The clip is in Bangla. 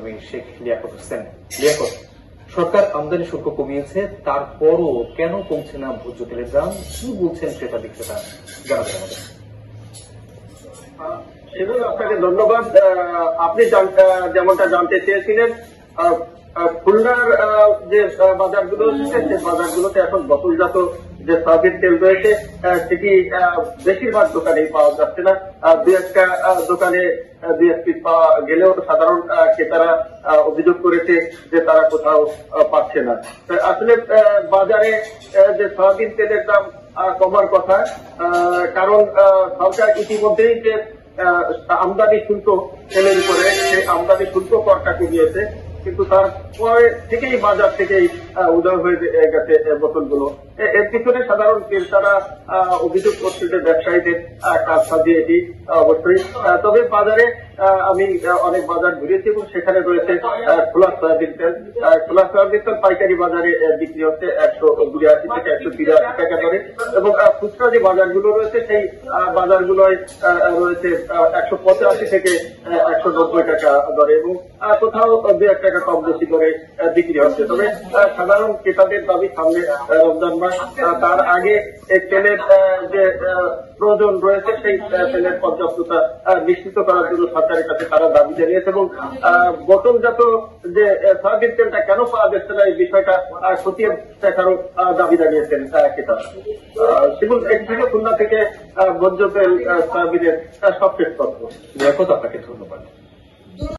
কর্মী শেখ লিয়াকত হোসেন। লিয়াকত, সরকার আমদানি শুল্ক কমিয়েছে, তারপরও কেন কমছে না ভোজ্য তেলের দাম? কি বলছেন ক্রেতা বিক্রেতা? জানাবেন আমাদের। আপনাকে ধন্যবাদ। আপনি যেমনটা জানতে চেয়েছিলেন, খুলনার যে বাজারগুলো রয়েছে সেই বাজারগুলোতে এখন বোতলজাত যে সয়াবিন তেল রয়েছে সেটি বেশিরভাগ দোকানেই পাওয়া যাচ্ছে না। দুই একটা দোকানে দুই এক পিস পাওয়া গেলেও সাধারণ ক্রেতারা অভিযোগ করেছে যে তারা কোথাও পাচ্ছে না। আসলে বাজারে যে সয়াবিন তেলের দাম কমার কথা, কারণ সরকার ইতিমধ্যেই যে আমদানি শুল্ক তেলের উপরে সেই আমদানি শুল্ক করটা কমিয়েছে, কিন্তু তারপরে থেকেই বাজার থেকেই উদয় হয়ে গেছে বোতলগুলো। এর পিছনে সাধারণ ক্রেতারা অভিযোগ করছে যে ব্যবসায়ীদের কাজ সাজিয়ে এটি অবশ্যই। তবে বাজারে আমি অনেক বাজার ঘুরেছি এবং সেখানে রয়েছে খোলা সয়াবিন তেল। খোলা সয়াবিন তেল পাইকারি বাজারে বিক্রি হচ্ছে 182 থেকে 183 টাকা দরে, এবং খুচরা যে বাজারগুলো রয়েছে সেই বাজারগুলোয় রয়েছে 185 থেকে 190 টাকা দরে, এবং কোথাও 2-1 টাকা কম বেশি করে বিক্রি হচ্ছে। তবে সাধারণ ক্রেতাদের দাবি সামনে রমজান মাস, তার আগে এই তেলের যে প্রয়োজন রয়েছে সেই তেলের পর্যাপ্ততা নিশ্চিত করার জন্য সরকারের কাছে তারা দাবি জানিয়েছে, এবং বোতলজাত যে সয়াবিন তেলটা কেন পাওয়া যাচ্ছে না এই বিষয়টা খতিয়ে দেখারও দাবি জানিয়েছেন ক্রেতারা। শিবুল, একদিকে খুলনা থেকে ভোজ্য তেল সয়াবিনের সবশেষ তথ্য। লিয়াকত, আপনাকে ধন্যবাদ।